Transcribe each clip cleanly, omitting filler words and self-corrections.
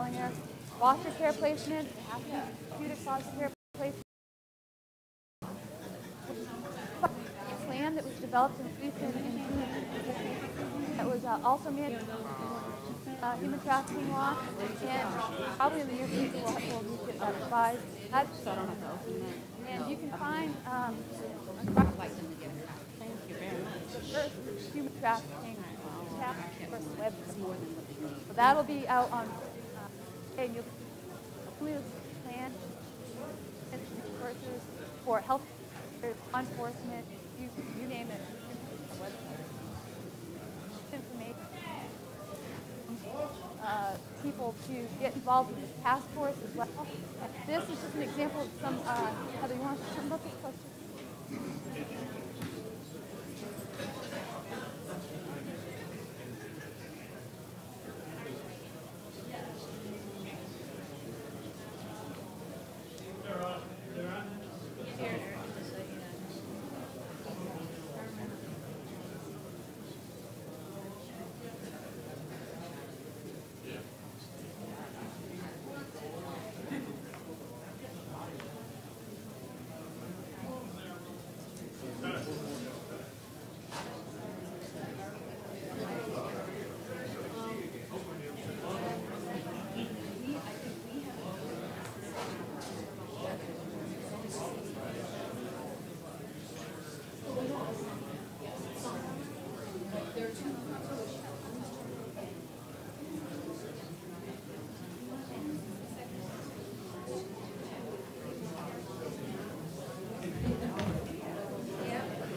Here. Foster care placement, it has to be therapeutic foster care placement. Plan that was developed and released in that was also made human trafficking law, and probably in the near future we'll need to get that revised. So I don't have to open that. And you can find the first human trafficking task force website. So that'll be out on. And you'll plan resources for health, law enforcement, you name it. Information, people to get involved in this task force as well. And this is just an example of some. Heather, you want to say something about this question?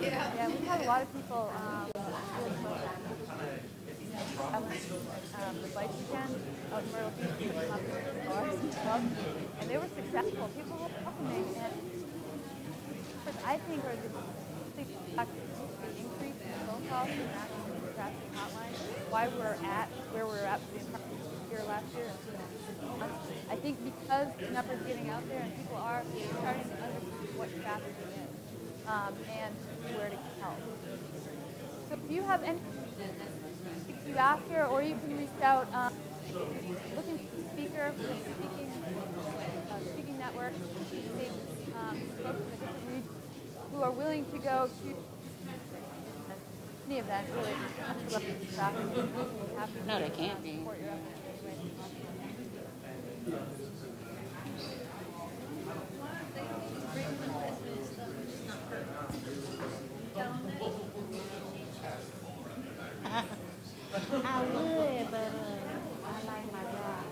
Yeah, we've had a lot of people the bike weekend out in Myrtle Beach, bars and stuff, and they were successful. People were welcoming, and I think are the big factors the increase in phone calls and national trafficking hotline, why we're at where we're at for the entire year last year. I think because the numbers getting out there and people are starting to understand what trafficking is and where to get help. So if you have any you after, or you can reach out looking for a speaker for the speaking network, folks in the different regions who are willing to go to any event, really. No, they can't be. I would, but I like my job.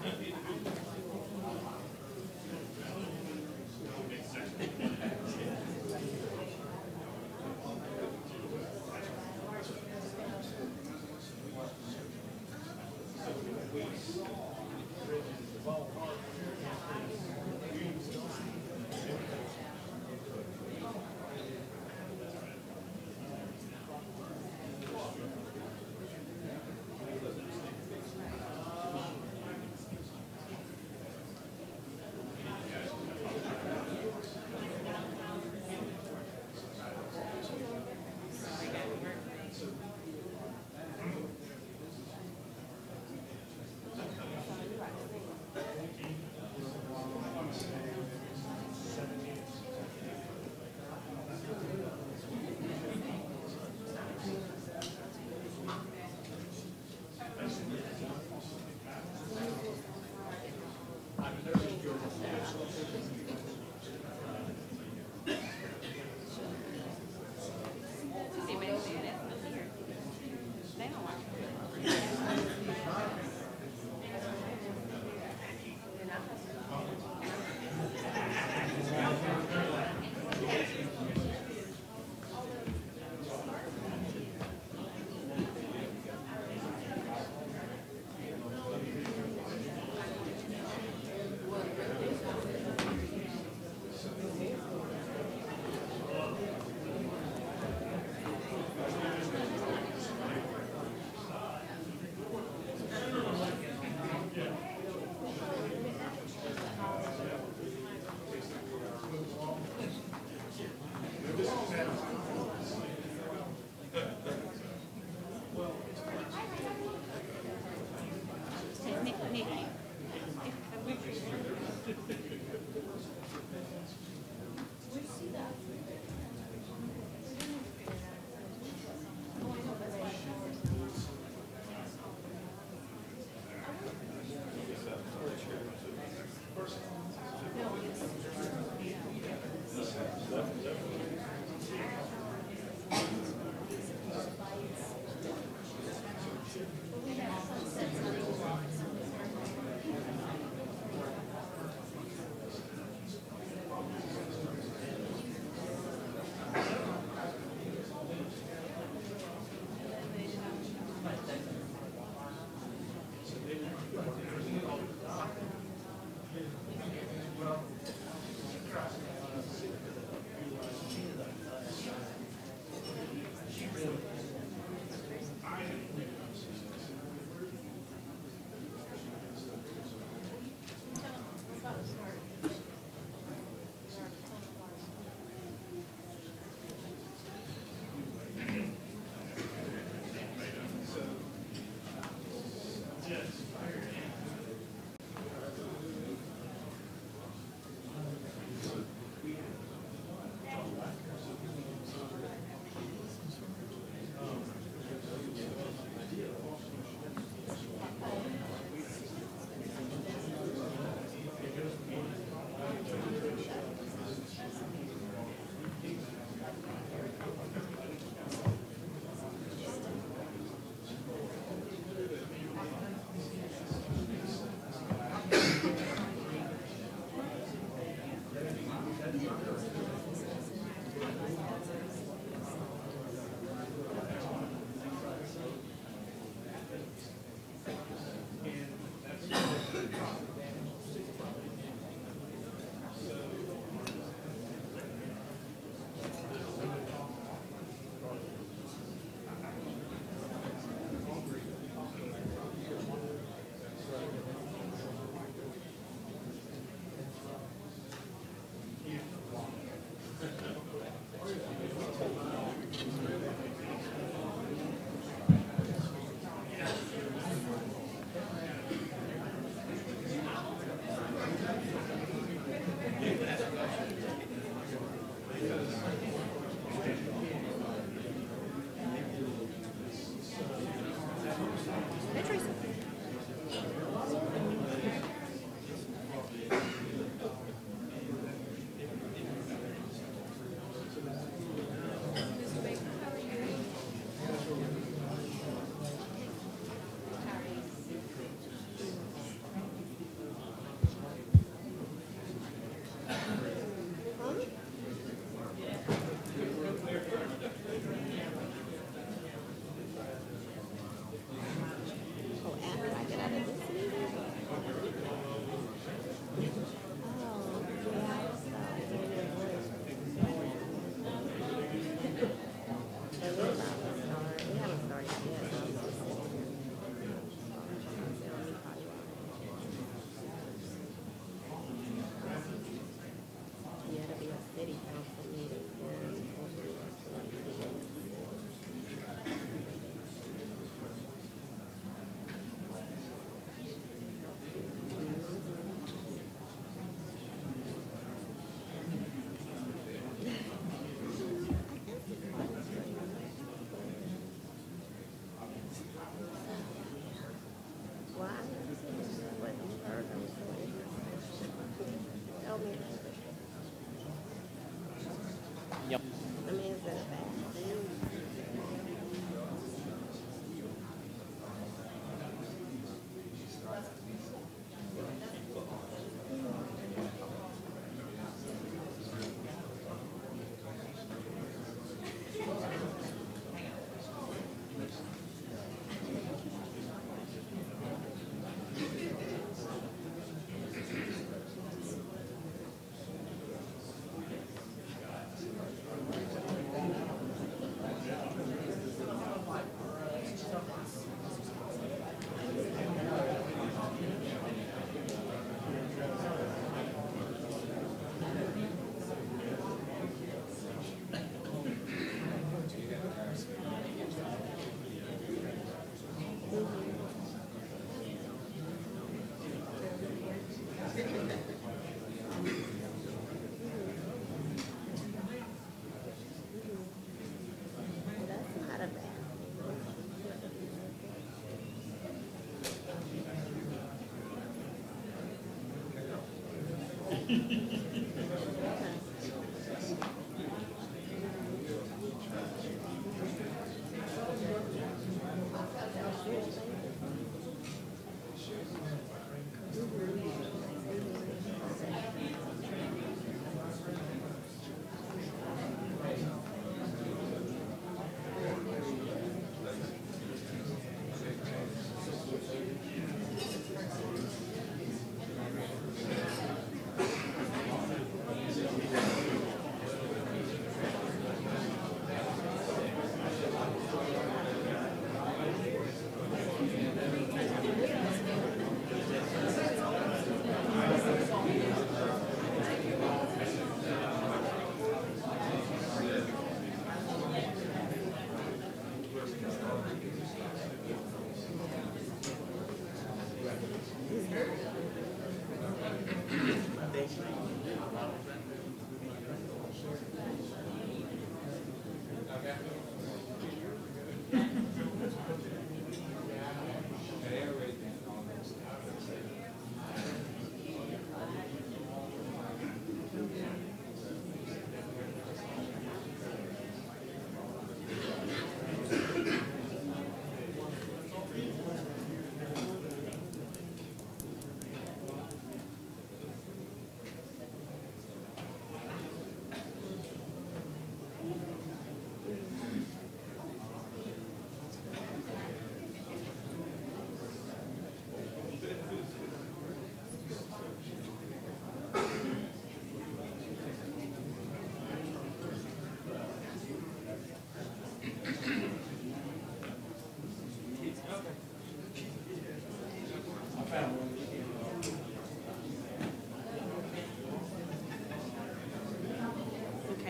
Okay,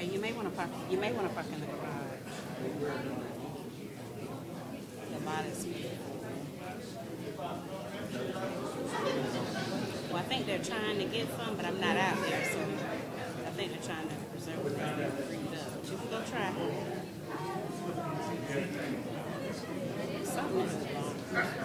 you may want to park. You may want to park in the garage. The lot is here. Well, I think they're trying to get some, but I'm not out there, so I think they're trying to preserve what they freed up. But you can go try. Something is wrong.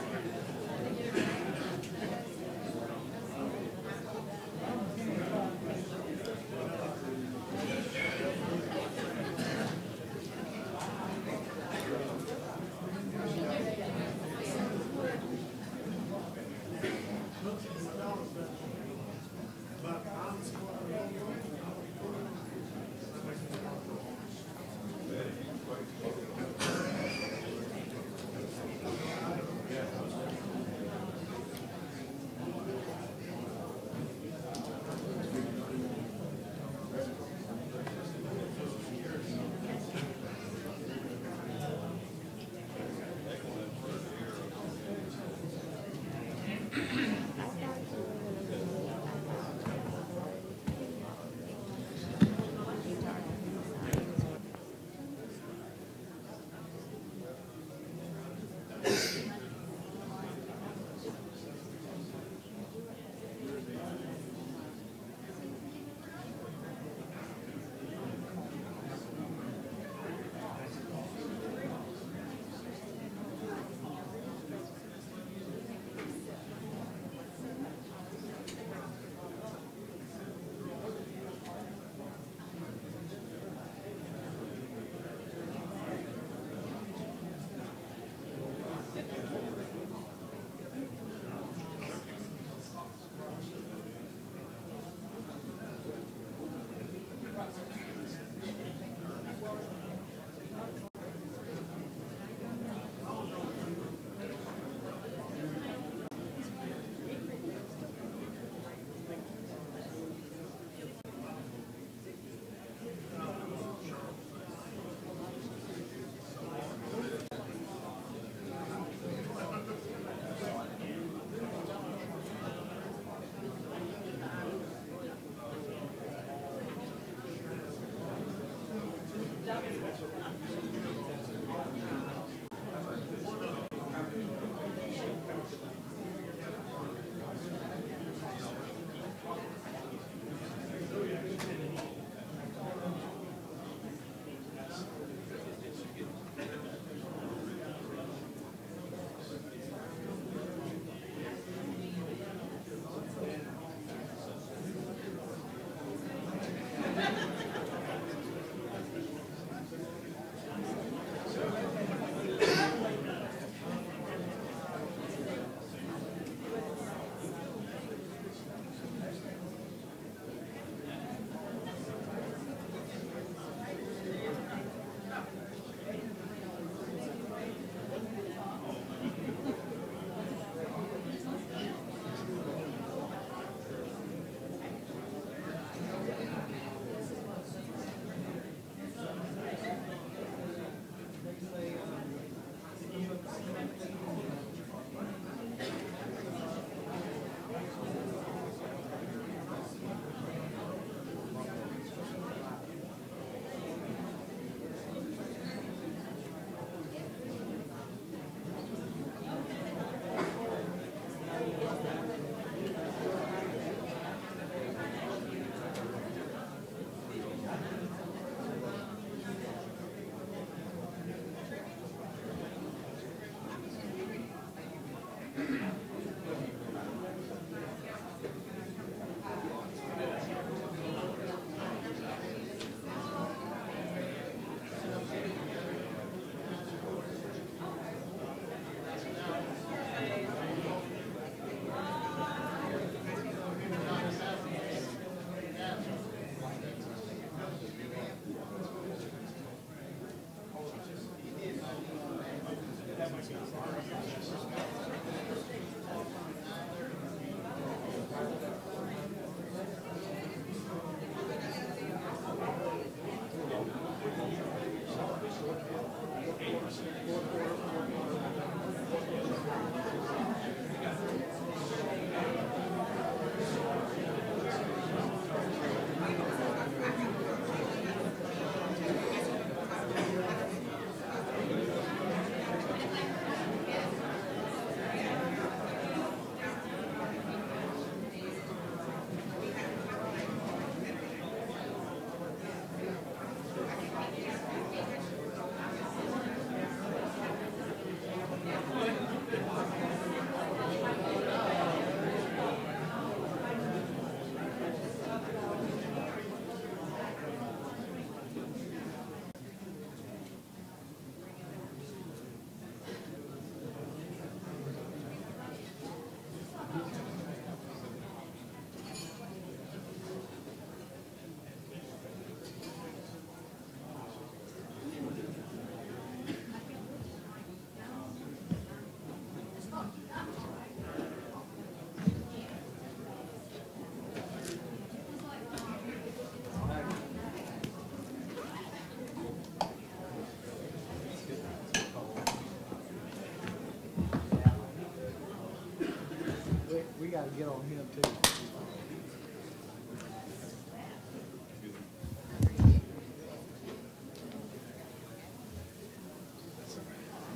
get on him too.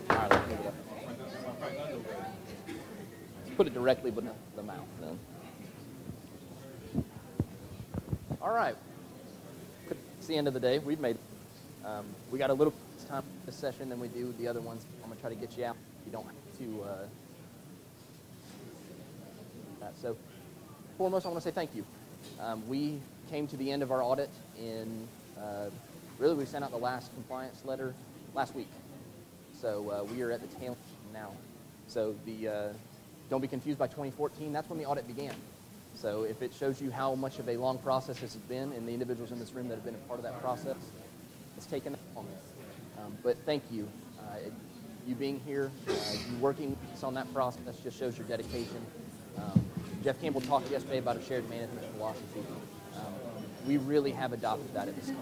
All right, let's move it up. Put it directly beneath the mouth then. All right. It's the end of the day. We've made. We got a little time this session than we do the other ones. I'm gonna try to get you out. You don't have to. So, foremost, I want to say thank you. We came to the end of our audit in. Really, we sent out the last compliance letter last week. So we are at the tail end now. So don't be confused by 2014. That's when the audit began. So if it shows you how much of a long process this has been, and the individuals in this room that have been a part of that process, it's taken that long. But thank you. You being here, you working with us on that process just shows your dedication. Jeff Campbell talked yesterday about a shared management philosophy. We really have adopted that at this time.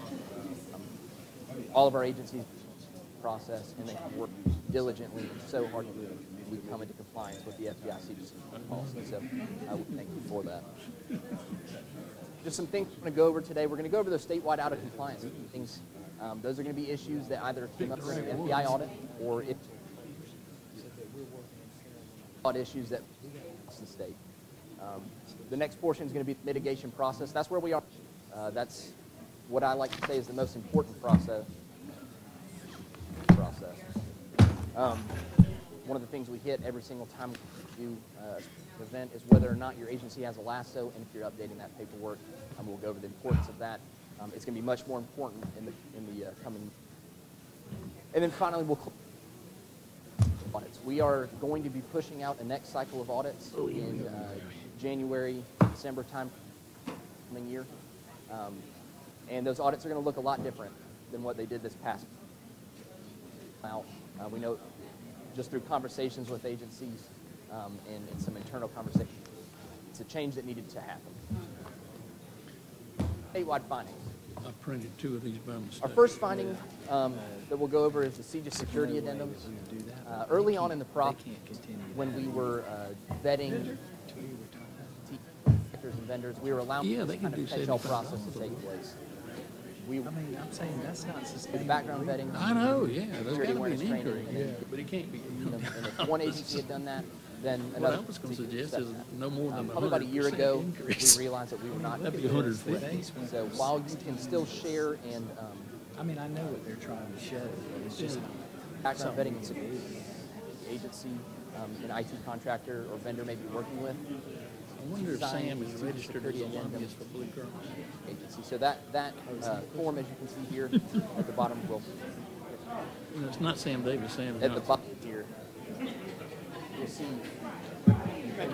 All of our agencies process, and they work diligently and so hard to we come into compliance with the FDIC policy. So I would thank you for that. Just some things we're going to go over today. We're going to go over those statewide out of compliance things. Those are going to be issues that either came up during an FBI audit or if issues that the state. The next portion is going to be the mitigation process. That's where we are. That's what I like to say is the most important process. One of the things we hit every single time we do an event is whether or not your agency has a LASSO, and if you're updating that paperwork. We'll go over the importance of that. It's going to be much more important in the coming. And then finally, we'll audits. We are going to be pushing out the next cycle of audits in January, December time coming year. And those audits are going to look a lot different than what they did this past. We know just through conversations with agencies and some internal conversations, it's a change that needed to happen. Statewide findings. I printed 2 of these by mistake. Our first finding that we'll go over is the CJIS security addendums. Early on in the process, when we were vetting and vendors, we were allowing this kind of catch-all process to take place. I'm saying that's not sustainable. The background vetting. I know, yeah. There's got security to be awareness an training, inquiry. and then, But it can't be. and if one agency had done that, then What another I was going to agency could suggest is accept that. no more than Probably about a year 100% ago, increase. we realized that we were not. That'd be 150. So while you can still share and I mean, I know what they're trying to show, but it's just background vetting and security agency, an IT contractor or vendor may be working with, I wonder if Design Sam is security registered as a addendum. lobbyist for Blue Cross. agency. So that form, as you can see here at the bottom, will No, it's not Sam Davis, Sam at the Johnson. bottom here, you'll see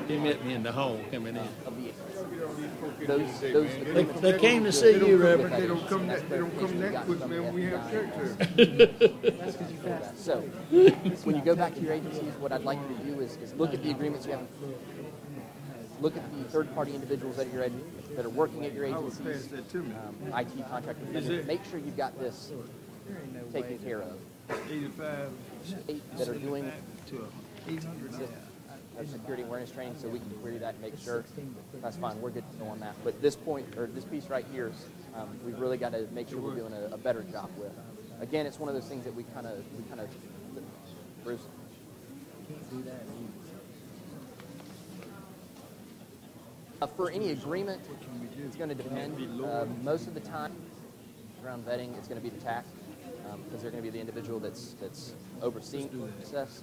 He met me in the hall coming in. of those agreements. They came to see you, Reverend. They don't come that quick, man, we have church here. So, when you go back to your agencies, what I'd like you to do is look at the agreements you have. Look at the third-party individuals that are working at your I would agencies, pass that to me. IT contractors. vendors. Make sure you've got this taken care of. 85 That are doing to 800 now. security awareness training, so we can query that and make sure that's fine. We're good to go on that. But this point, or this piece right here, we've really got to make sure we're doing a better job with. Again, it's one of those things that we kind of, Bruce. can't do that. For any agreement, it's going to depend. Most of the time, around vetting, it's going to be the TAC, because they're going to be the individual that's overseeing the process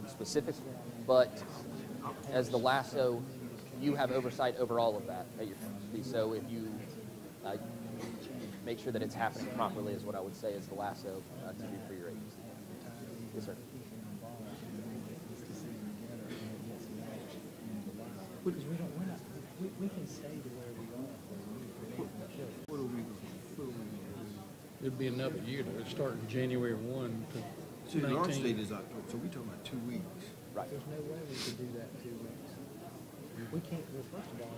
specifically. But as the LASSO, you have oversight over all of that at your company. So if you make sure that it's happening properly, is what I would say is the LASSO to do for your agency. Yes, sir. Because we're not, we can stay to where we are. What are we gonna It'd be another year though. It'd start in January 1 do? to See, the launch 19. date is October, so we talking about 2 weeks. Right. There's no way we could do that in 2 weeks. We can't, well, first of all,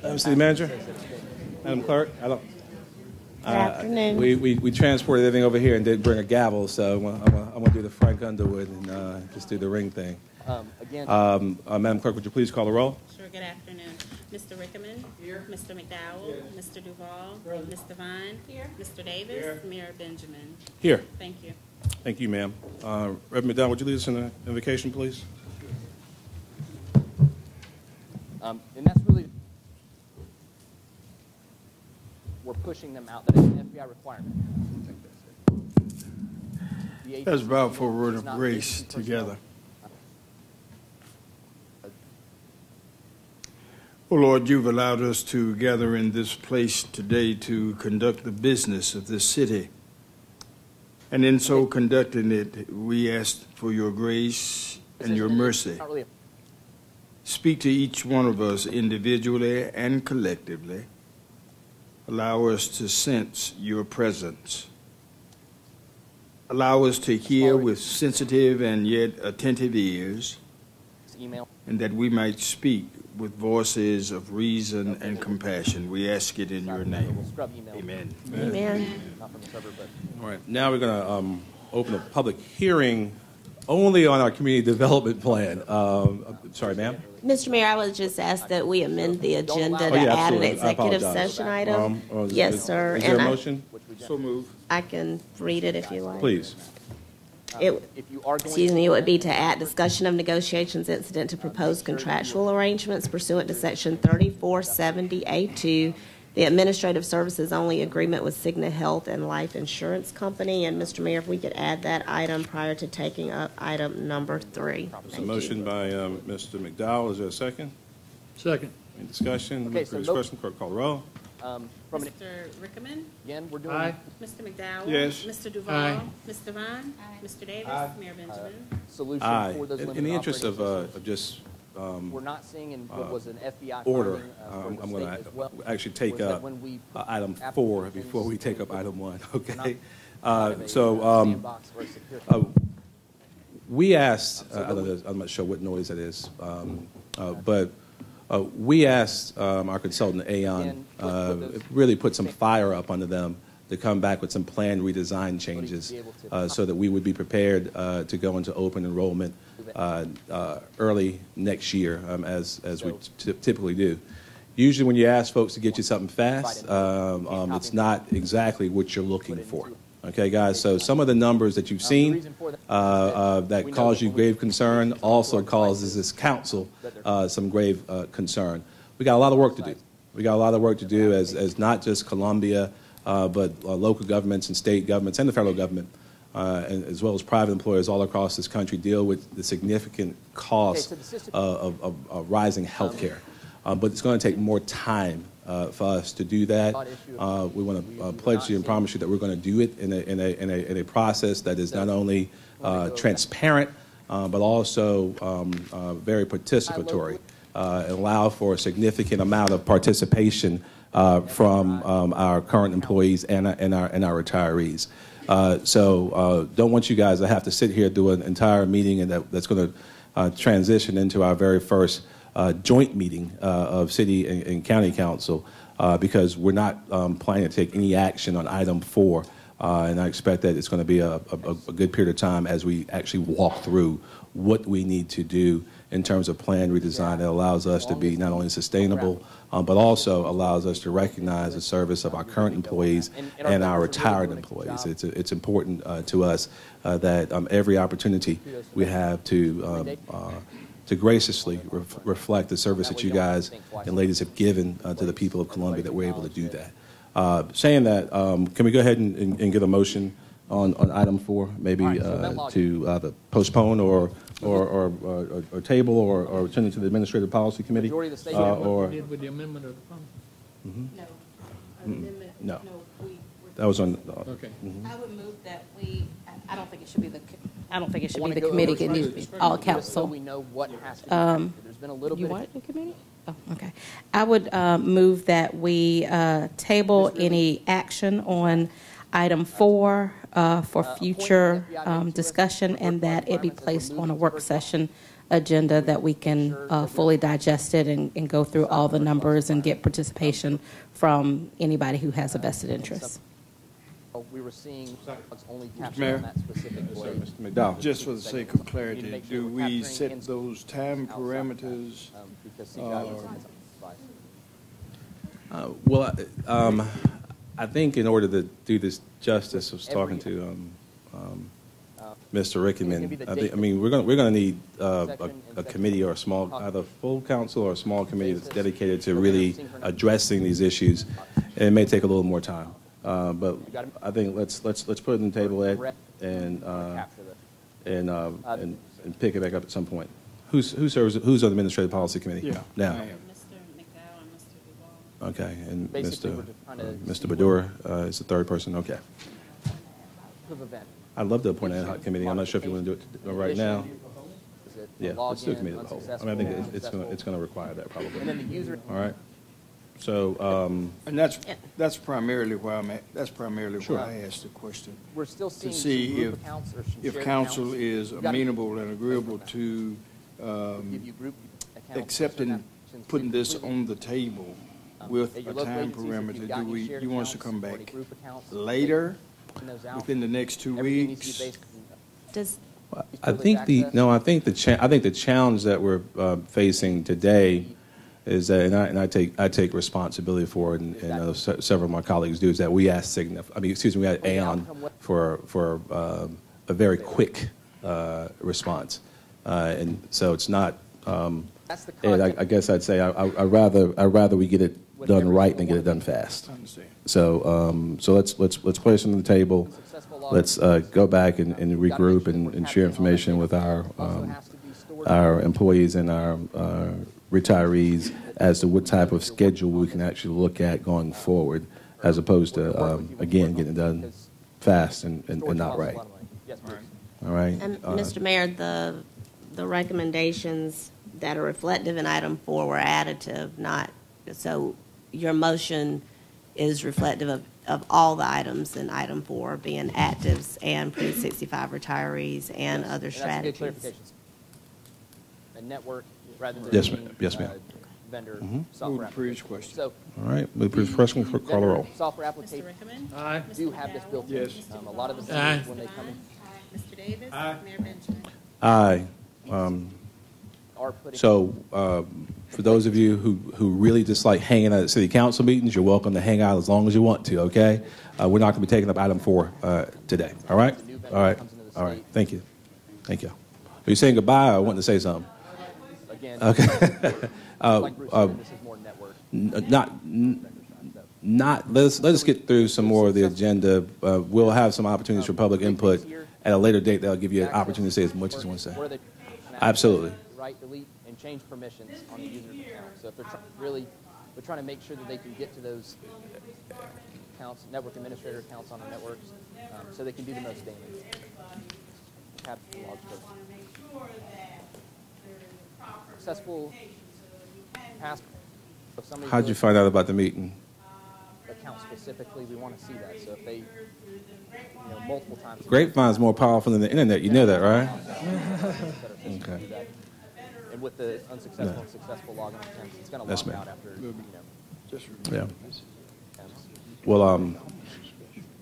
Madam City Manager, Madam Clerk, I don't. Good afternoon. We transported everything over here and didn't bring a gavel, so I'm gonna do the Frank Underwood and just do the ring thing. Madam Clerk, would you please call the roll? Sure, good afternoon. Mr. Rickman. Here. Mr. McDowell. Here. Mr. Duval. Ms. Devine. Here. Mr. Davis. Here. Mayor Benjamin. Here. Thank you. Thank you, ma'am. Reverend McDowell, would you lead us in the invocation, please? And that's really, we're pushing them out. That is an FBI requirement. Let's bow for a word of grace together. Oh Lord, you've allowed us to gather in this place today to conduct the business of this city. And in so conducting it, we ask for your grace and your mercy. Speak to each one of us individually and collectively. Allow us to sense your presence. Allow us to hear with sensitive and yet attentive ears, and that we might speak with voices of reason and compassion. We ask it in your name. Amen. Amen. All right, now we're going to open a public hearing only on our community development plan. Sorry, ma'am? Mr. Mayor, I would just ask that we amend the agenda to yeah, add an absolutely. I executive apologize. session item. Yes, sir. Is there a And motion? So move. I can read it if you like. Please. It would be to add discussion of negotiations incident to proposed contractual arrangements pursuant to Section 3470A2, the administrative services only agreement with Cigna Health and Life Insurance Company. And Mr. Mayor, if we could add that item prior to taking up item number 3. There's a motion by Mr. McDowell. Is there a second? Second. Any discussion? Okay, For discussion, clerk call the roll. Mr. Rickman. Again, we're doing. Aye. Mr. McDowell. Yes. Mr. Duval. Aye. Ms. Devine. Mr. Davis. Mayor Benjamin. Solution Aye. for those In limited the interest of operating just we're not seeing in what was an FBI order, finding, I'm for the going state as well, to actually take was that up when we put item 4 before we take up item 1, okay? sandbox or a secure- We asked, I'm not sure what noise that is, but we asked our consultant, Aon, really put some fire up under them to come back with some planned redesign changes so that we would be prepared to go into open enrollment early next year, as we typically do. Usually when you ask folks to get you something fast, it's not exactly what you're looking for. Okay, guys, so some of the numbers that you've seen that cause you grave concern also causes this council some grave concern. We got a lot of work to do. We got a lot of work to do as not just Columbia, but local governments and state governments and the federal government, and as well as private employers all across this country deal with the significant cost of rising health care. But it's going to take more time for us to do that. We want to pledge you and promise you that we're going to do it in a process that is not only transparent, but also very participatory, and allow for a significant amount of participation from our current employees and our retirees. So don't want you guys to have to sit here do an entire meeting and that's going to transition into our very first joint meeting of City and County Council because we're not planning to take any action on item 4. And I expect that it's going to be a good period of time as we actually walk through what we need to do in terms of plan redesign that allows us to be not only sustainable, but also allows us to recognize the service of our current employees and our retired employees. It's important to us that every opportunity we have to graciously reflect the service that you guys and ladies have given to the people of Columbia, that we're able to do that. Saying that, can we go ahead and get a motion on item 4, maybe to either postpone or table or send it to the Administrative Policy Committee? Or Did with the amendment of the phone? No. Amendment. No. We that was on. Okay. I would move that I don't think it should be the committee. It needs to be all So council. we know what has to be done. There's been a little You bit. want it in committee? Oh, okay. I would move that we table any action on item 4 for future discussion, and that it be placed on a work session agenda that we can fully digest it and go through all the numbers and get participation from anybody who has a vested interest. We were seeing only Mr. captured Mayor. on that specific blade. Mr. McDowell. Just for the sake of We clarity, need to make sure do we're we capturing set in- those time outside of that, parameters? Because CGI was Well, I think in order to do this justice, I was talking to Mr. Rickman. I mean, we're going to need a committee or a small, either full council or a small committee that's dedicated to really addressing these issues. And it may take a little more time, but I think let's put it on the table, Ed, and pick it back up at some point. Who's on the Administrative Policy Committee Yeah, now? I am. Mr. McDowell and Mr. Duval. Okay, and Basically, Mr. we're just trying to Mr. see Badura is the third person. Okay. of event. I'd love to appoint an ad hoc committee. I'm not sure if you want to do it right now. Is it Yeah, let's do a login, committee of the whole. I mean, I unsuccessful, think it's successful? going to require that probably. And then the user, All right. So, And that's primarily why that's primarily Sure. why I asked the question. we're still seeing To some see group if, accounts or some if shared council accounts. is We've got- amenable and agreeable to give you group accounts for accepting, certain actions. putting this Completely, on the table with at your a local time agencies, if you've parameter. got any shared You want us to accounts come or any back group accounts, later, taking those out. within the next 2 Everything needs to weeks? be based on Does, I think I think the challenge that we're facing today is that, and I take responsibility for it, and several of my colleagues do, is that we asked we had Aon for a very quick response, and so it's not. That's the And context. I guess I'd say I'd rather we get it done right than get it done fast. I understand. So let's place it on the table. Successful Let's go back and regroup and share information with our employees and our retirees as to what type of schedule we can actually look at going forward, as opposed to again getting it done fast and not right. Yes, please. All right. and Mr. Mayor, the recommendations that are reflective in item 4 were additive, not, so your motion is reflective of all the items in item 4, being actives and pre-65 retirees and other And that's a good strategies. clarification. A network rather than Yes, being, ma'am. Yes, ma'am. Vendor Move software the previous application. question. So All right. Move to the question for call the roll. software Mr. applications Rickman. Aye. do have this built in. Yes. A lot of the Aye. cities, when they come in, Mr. Davis. Mayor Benjamin. Aye. are putting. So, for those of you who really dislike hanging out at city council meetings, you're welcome to hang out as long as you want to, okay? We're not going to be taking up item 4 today, all right? All right, all right, thank you. Thank you. Are you saying goodbye or wanting to say something? Again, Okay. like Bruce said, this is more network. Let us get through some more of the agenda. We'll have some opportunities for public input at a later date. That'll give you an opportunity to say as much as you want to say. Where they Absolutely. Right, delete, and change permissions on the user's account. So if they're we're trying to make sure that they can get to those accounts, network administrator accounts on the networks, so they can do the most damage. Have the logs first. Successful pass. If somebody How'd you really find out about the meeting? account specifically, we want to see that. So if they, multiple times. Grapevine's more powerful than the internet. You know that, right? Okay. And with the unsuccessful and successful login attempts, it's going to That's log me. out after, Just Yeah. attempts. Well,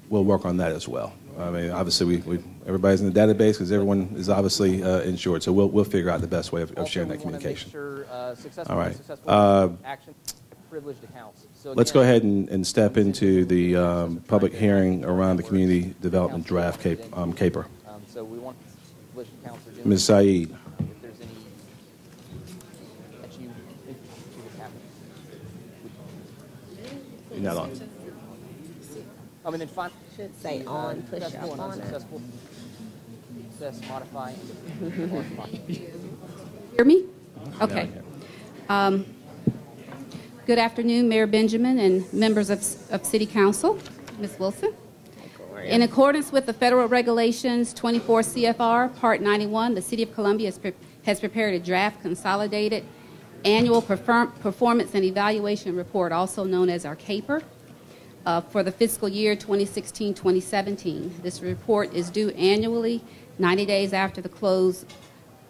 we'll work on that as well. I mean, obviously, everybody's in the database because everyone is obviously insured. So we'll figure out the best way of sharing that Also, we wanna communication. make sure, successful All and right. unsuccessful action, privileged accounts. So Let's go again, ahead and step into the public hearing around the community development draft caper. So we want privileged accounts. Are doing Ms. Said. if there's any that you think is happening. You're not on. And then finally, Should say on, push up successful and on it. unsuccessful. Success, modify, and modify. Hear me? Okay. Good afternoon, Mayor Benjamin and members of City Council. Ms. Wilson. In accordance with the federal regulations 24 CFR Part 91, the City of Columbia has prepared a draft consolidated annual performance and evaluation report, also known as our CAPER. for the fiscal year 2016-2017. This report is due annually, 90 days after the close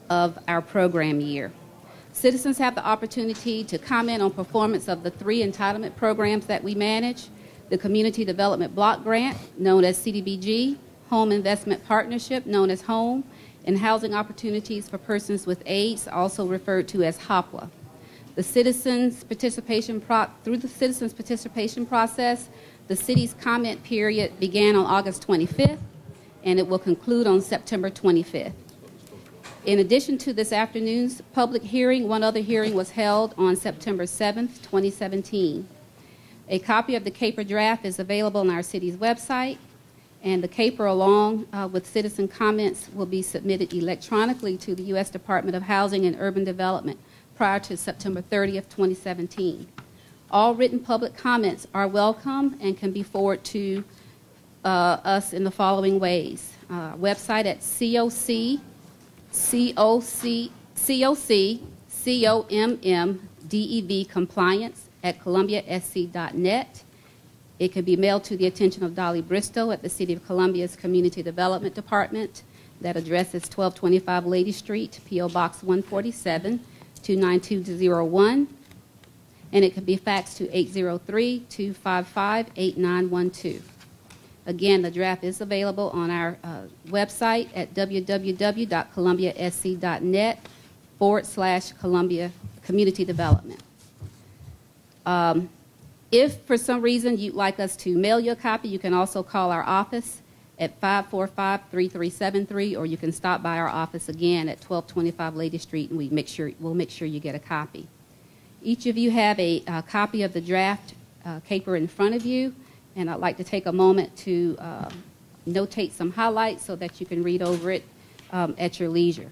of our program year. Citizens have the opportunity to comment on performance of the 3 entitlement programs that we manage: the Community Development Block Grant, known as CDBG, Home Investment Partnership, known as HOME, and Housing Opportunities for Persons with AIDS, also referred to as HOPWA. Through the citizens' participation process, the city's comment period began on August 25th, and it will conclude on September 25th. In addition to this afternoon's public hearing, one other hearing was held on September 7th, 2017. A copy of the CAPER draft is available on our city's website, and the CAPER, along with citizen comments, will be submitted electronically to the U.S. Department of Housing and Urban Development prior to September 30th, 2017. All written public comments are welcome and can be forwarded to us in the following ways. Website at COMMDEVcompliance@columbiasc.net. It can be mailed to the attention of Dolly Bristow at the City of Columbia's Community Development Department. That address is 1225 Lady Street, P.O. Box 147, 29201. And it can be faxed to 803-255-8912. Again, the draft is available on our website at www.columbiasc.net/Columbia Community Development. If for some reason you'd like us to mail you a copy, you can also call our office at 545-3373, or you can stop by our office again at 1225 Lady Street, and we'll make sure you get a copy. Each of you have a copy of the draft CAPER in front of you, and I'd like to take a moment to notate some highlights so that you can read over it at your leisure.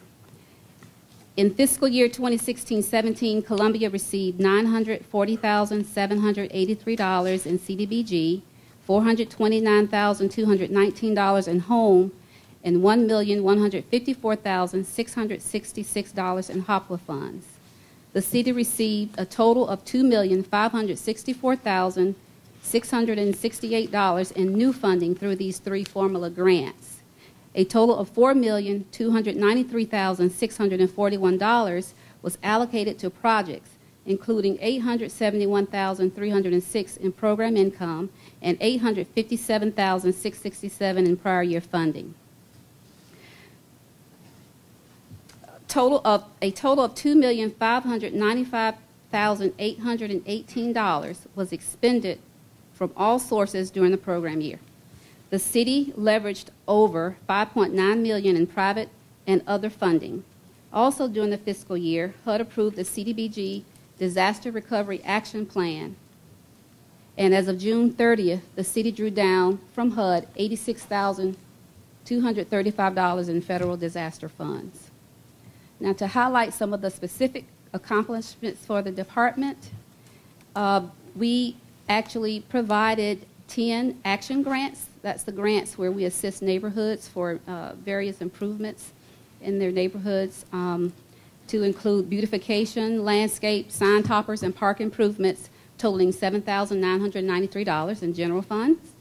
In fiscal year 2016-17, Columbia received $940,783 in CDBG, $429,219 in HOME, and $1,154,666 in HOPWA funds. The city received a total of $2,564,668 in new funding through these 3 formula grants. A total of $4,293,641 was allocated to projects, including $871,306 in program income and $857,667 in prior year funding. A total of $2,595,818 was expended from all sources during the program year. The city leveraged over $5.9 million in private and other funding. Also during the fiscal year, HUD approved the CDBG Disaster Recovery Action Plan. And as of June 30th, the city drew down from HUD $86,235 in federal disaster funds. Now, to highlight some of the specific accomplishments for the department, we actually provided 10 action grants. That's the grants where we assist neighborhoods for various improvements in their neighborhoods, to include beautification, landscape, sign toppers, and park improvements totaling $7,993 in general funds.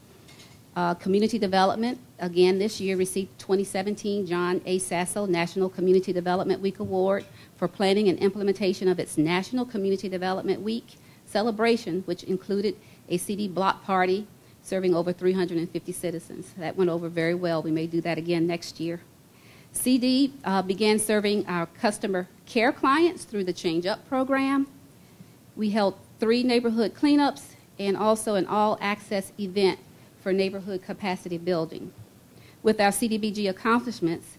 Community development, again this year, received 2017 John A. Sasso National Community Development Week Award for planning and implementation of its National Community Development Week celebration, which included a CD block party serving over 350 citizens. That went over very well. We may do that again next year. CD began serving our customer care clients through the Change Up program. We held 3 neighborhood cleanups and also an all-access event for neighborhood capacity building. With our CDBG accomplishments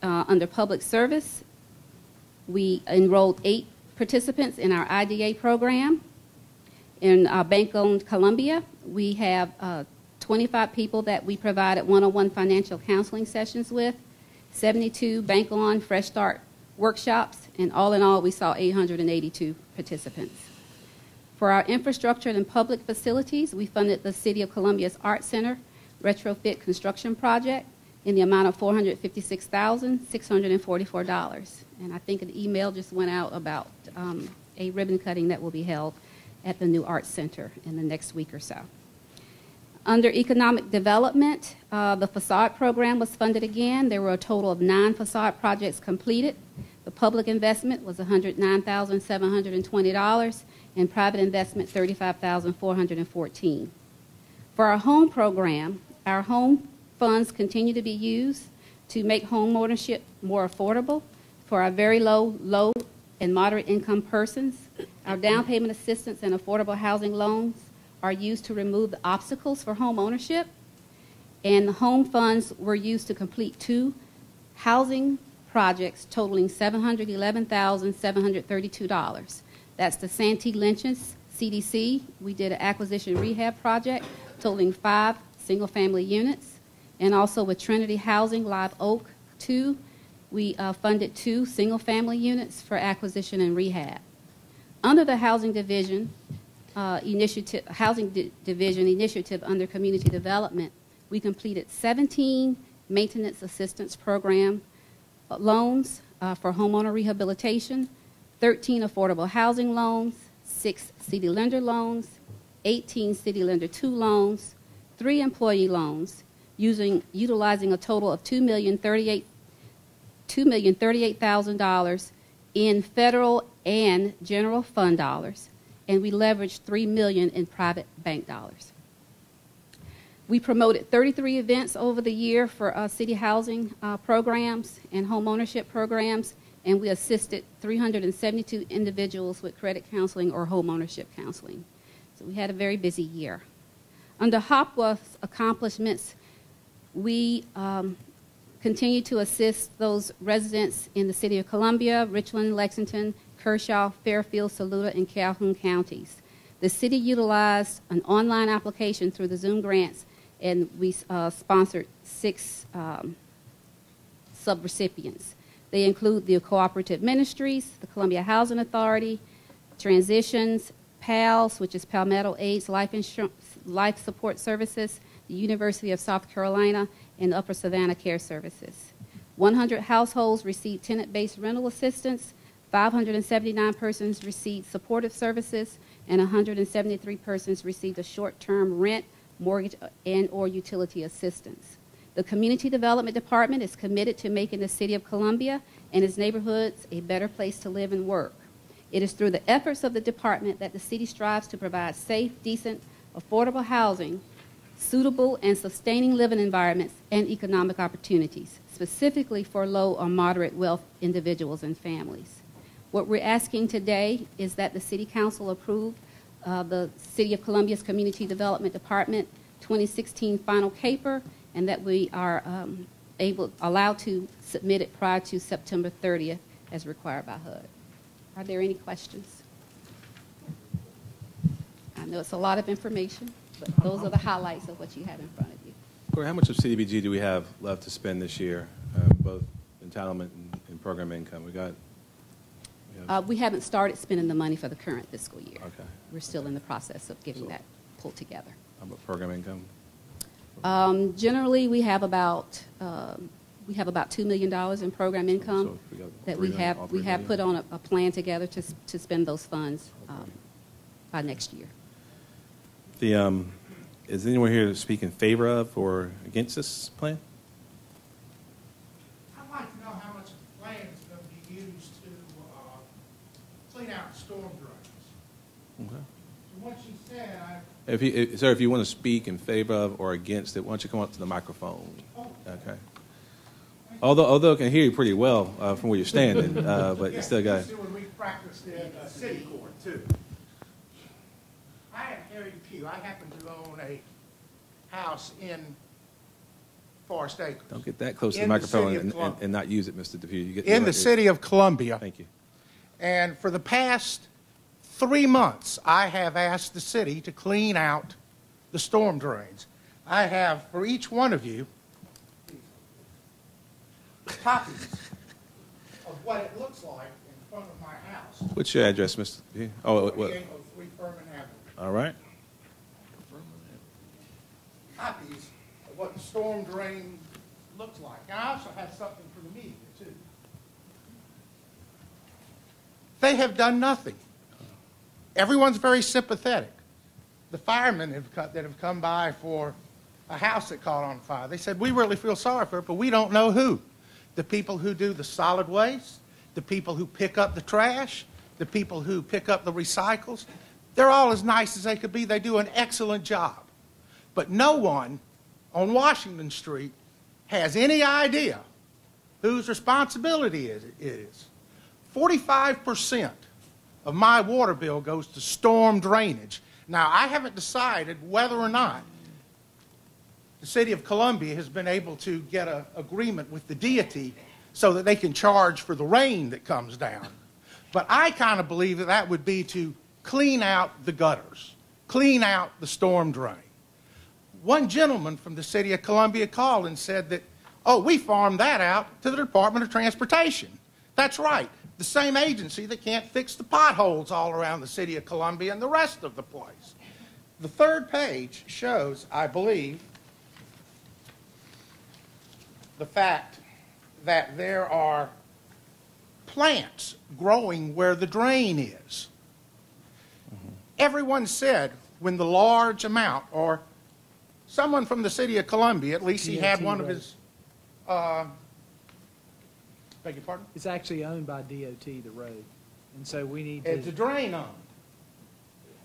under public service, we enrolled 8 participants in our IDA program. In bank-owned Columbia, we have 25 people that we provided one-on-one financial counseling sessions with, 72 bank-on Fresh Start workshops, and all in all, we saw 882 participants. For our infrastructure and public facilities, we funded the City of Columbia's Art Center retrofit construction project in the amount of $456,644. And I think an email just went out about a ribbon cutting that will be held at the new Art Center in the next week or so. Under economic development, the facade program was funded again. There were a total of 9 facade projects completed. The public investment was $109,720, and private investment $35,414. For our home program, our home funds continue to be used to make home ownership more affordable for our very low and moderate income persons. Our down payment assistance and affordable housing loans are used to remove the obstacles for home ownership, and the home funds were used to complete 2 housing projects totaling $711,732. That's the Santee Lynch's CDC. We did an acquisition rehab project totaling 5 single-family units, and also with Trinity Housing Live Oak 2, we funded 2 single-family units for acquisition and rehab. Under the Housing Division initiative under Community Development, we completed 17 maintenance assistance program loans for homeowner rehabilitation, 13 affordable housing loans, 6 city lender loans, 18 city lender 2 loans, 3 employee loans, utilizing a total of $2,038,000 in federal and general fund dollars, and we leveraged $3 million in private bank dollars. We promoted 33 events over the year for city housing programs and home ownership programs, and we assisted 372 individuals with credit counseling or home ownership counseling. So we had a very busy year. Under Hopworth's accomplishments, we continue to assist those residents in the City of Columbia, Richland, Lexington, Kershaw, Fairfield, Saluda, and Calhoun counties. The city utilized an online application through the Zoom grants, and we sponsored 6 subrecipients. They include the Cooperative Ministries, the Columbia Housing Authority, Transitions, PALS, which is Palmetto AIDS Life Support Services, the University of South Carolina, and Upper Savannah Care Services. 100 households received tenant-based rental assistance, 579 persons received supportive services, and 173 persons received a short-term rent, mortgage, and/or utility assistance. The Community Development Department is committed to making the City of Columbia and its neighborhoods a better place to live and work. It is through the efforts of the department that the city strives to provide safe, decent, affordable housing, suitable and sustaining living environments, and economic opportunities, specifically for low or moderate wealth individuals and families. What we're asking today is that the City Council approve the City of Columbia's Community Development Department 2016 final CAPER, and that we are allowed to submit it prior to September 30th as required by HUD. Are there any questions? I know it's a lot of information, but those are the highlights of what you have in front of you. Corey, how much of CDBG do we have left to spend this year, both entitlement and program income? We haven't started spending the money for the current fiscal year. Okay. We're still in the process of getting that pulled together. How about program income? Generally, we have about $2 million in program income that we have put on a plan together to spend those funds by next year. Is anyone here to speak in favor of or against this plan? I'd like to know how much the plan is going to be used to clean out storm drains. Okay. So what she said, Sir, if you want to speak in favor of or against it, why don't you come up to the microphone? Okay. Although I can hear you pretty well from where you're standing, but you still got. When we practiced in city court too. I am Harry Pugh. I happen to own a house in Forest Acres. Don't get that close to the microphone and not use it, Mr. DePugh. In the city of Columbia. Thank you. And for the past 3 months, I have asked the city to clean out the storm drains. I have, for each one of you, copies of what it looks like in front of my house. What's your address, Mr. DePugh? Oh, what? 3803 Furman Avenue. All right. Copies of what the storm drain looks like. And I also have something for the media, too. They have done nothing. Everyone's very sympathetic. the firemen that have come by for a house that caught on fire. They said, we really feel sorry for it, but we don't know who. The people who do the solid waste, the people who pick up the trash, the people who pick up the recycles, they're all as nice as they could be. They do an excellent job. But no one on Washington Street has any idea whose responsibility it is. 45% of my water bill goes to storm drainage. Now, I haven't decided whether or not the City of Columbia has been able to get an agreement with the deity so that they can charge for the rain that comes down. But I kind of believe that that would be to clean out the gutters, clean out the storm drain. One gentleman from the City of Columbia called and said that, oh, we farmed that out to the Department of Transportation. That's right, the same agency that can't fix the potholes all around the City of Columbia and the rest of the place. The third page shows, I believe, the fact that there are plants growing where the drain is. Everyone said when the large amount, or someone from the City of Columbia, at least he had one of his, beg your pardon? It's actually owned by DOT, the road. And so we need to... It's a drain owned.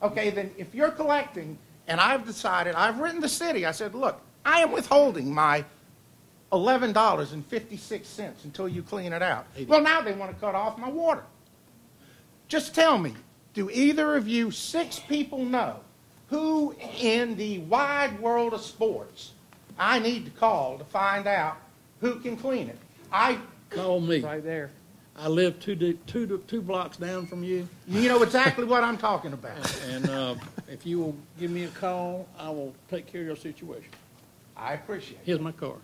Okay, then if you're collecting, and I've decided, I've written the city, I said, look, I am withholding my $11.56 until you clean it out. Well, now they want to cut off my water. Just tell me, do either of you 6 people know who in the wide world of sports I need to call to find out who can clean it? Call me. Right there. I live two blocks down from you. You know exactly what I'm talking about. And if you will give me a call, I will take care of your situation. I appreciate it. Here's my card.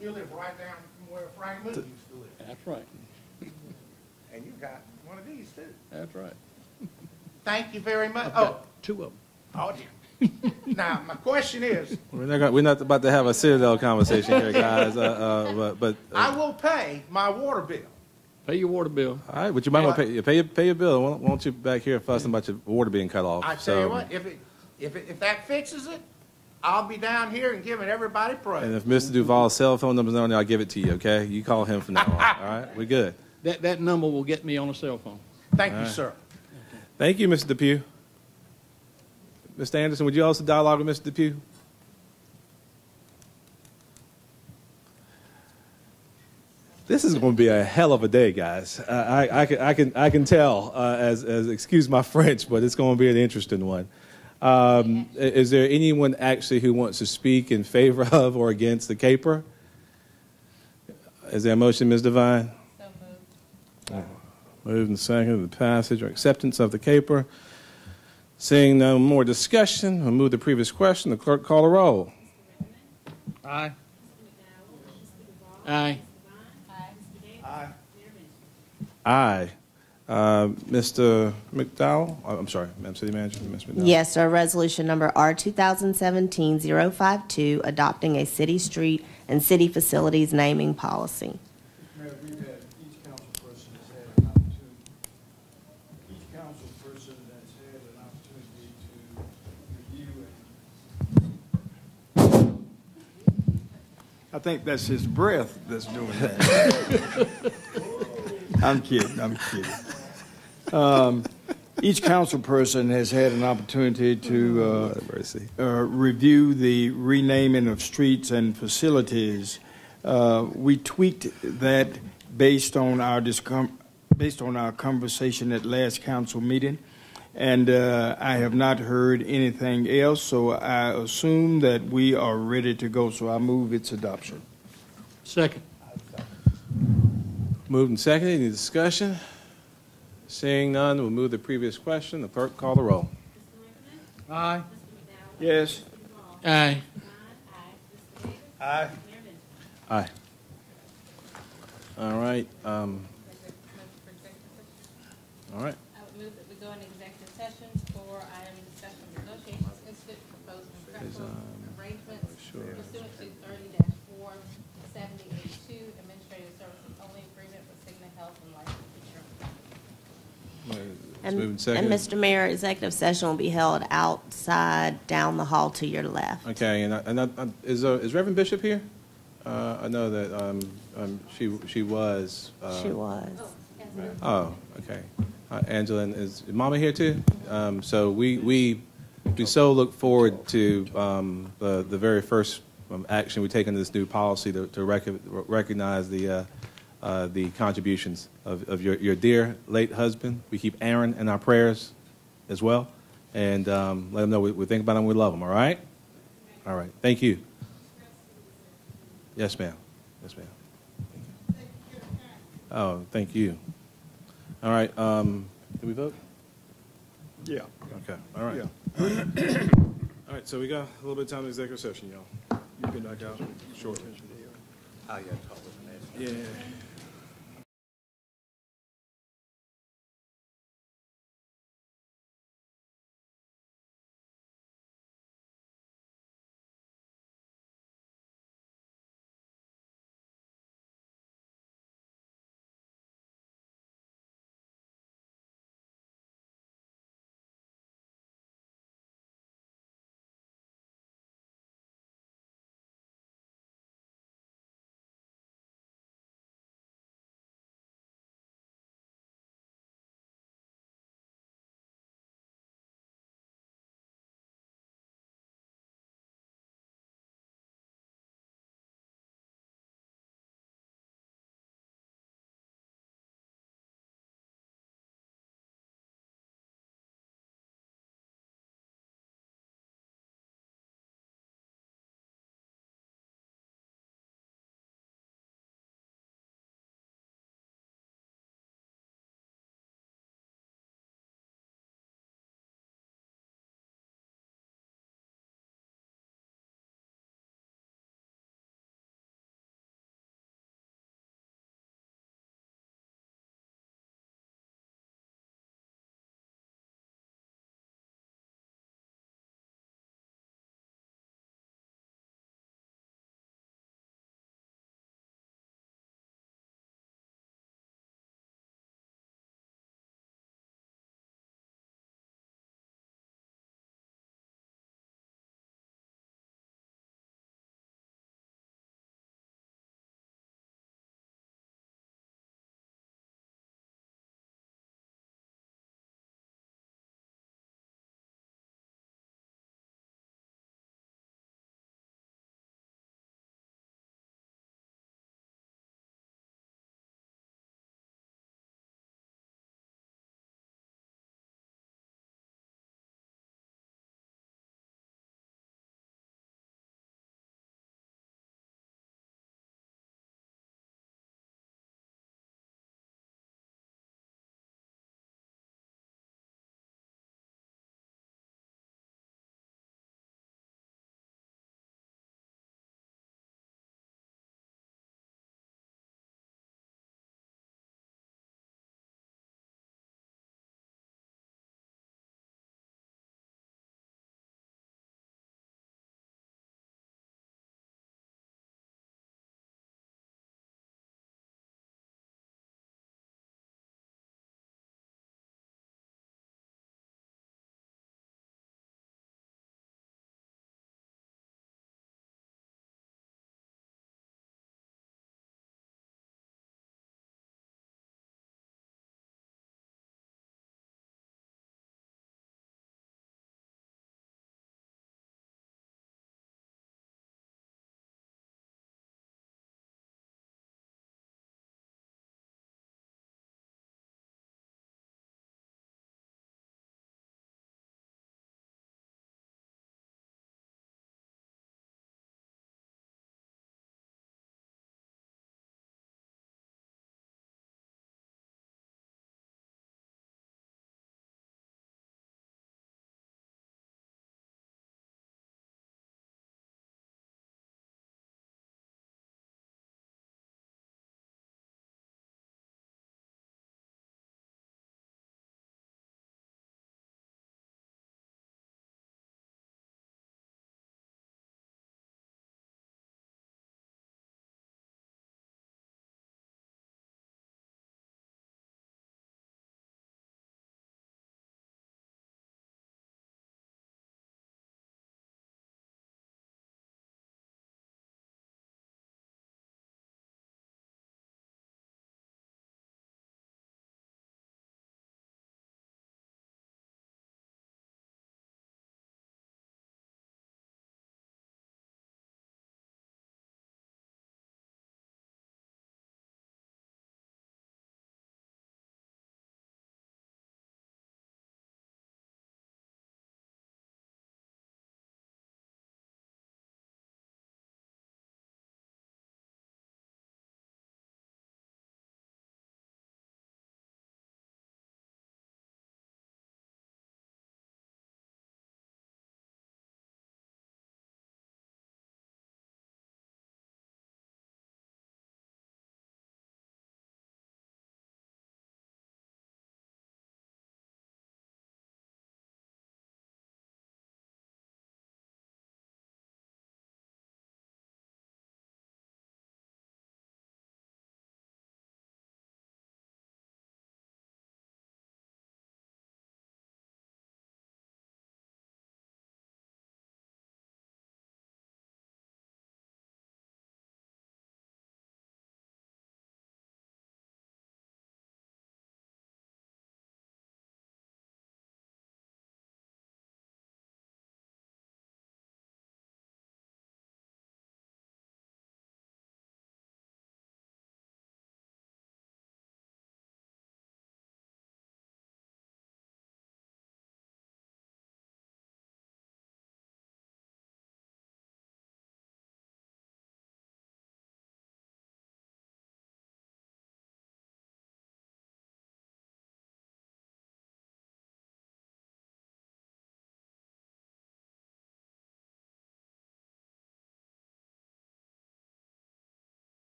You live right down from where Frank Moon used to live. That's right. And you got one of these, too. That's right. Thank you very much. I've got 2 of them. Oh, dear. Now, my question is... We're not about to have a Citadel conversation here, guys. But I will pay my water bill. Pay your water bill. all right, but you might want to pay your bill. Why don't you back here fussing about your water being cut off? I tell you what, if that fixes it, I'll be down here and giving everybody praise. And if Mr. Duval's cell phone number's on there, I'll give it to you, okay? You call him from now on, all right? We're good. That number will get me on a cell phone. Thank you, sir. Thank you, Mr. Depew. Mr. Anderson, would you also dialogue with Mr. Depew? This is going to be a hell of a day, guys. I can tell, as excuse my French, but it's going to be an interesting one. Is there anyone actually who wants to speak in favor of or against the caper? Is there a motion, Ms. Devine? So moved. Moved and seconded the passage or acceptance of the caper. Seeing no more discussion, we'll move to the previous question. The clerk call the roll. Aye. Aye. Aye. Mr. McDowell? I'm sorry, Madam City Manager. Ms. McDowell. Yes, sir. Resolution number R 2017-052, adopting a city street and city facilities naming policy. Mayor, we've had each council person has had an opportunity. Each council person has had an opportunity to review and. I think that's his breath that's doing that. I'm kidding. Each council person has had an opportunity to review the renaming of streets and facilities. We tweaked that based on our conversation at last council meeting, and I have not heard anything else. So I assume that we are ready to go. So I move its adoption. Second. Moved and seconded. Any discussion? Seeing none, we'll move to the previous question. The clerk call the roll. Aye. Yes. Aye. Aye. Aye. All right. All right. I would move that we go into executive session for item discussion of negotiations, incident, proposed contractual arrangements pursuant to 30-470A2, administrative services only agreement with Cigna Health and Life Insurance. It's moved and And seconded. Mr. Mayor, executive session will be held outside down the hall to your left. Okay, is Reverend Bishop here? I know that she was. She was. Oh, okay. Angela, and is Mama here too? So we so look forward to the very first action we take in this new policy to recognize the contributions of your dear late husband. We keep Aaron in our prayers as well, and let him know we think about him, we love him. All right. All right. Thank you. Yes, ma'am. Yes, ma'am. Oh, thank you. All right. Did we vote? Yeah. Okay. All right. Yeah. All right. So we got a little bit of time in executive session, y'all. You can knock out shortly. Oh, yeah, totally. Yeah.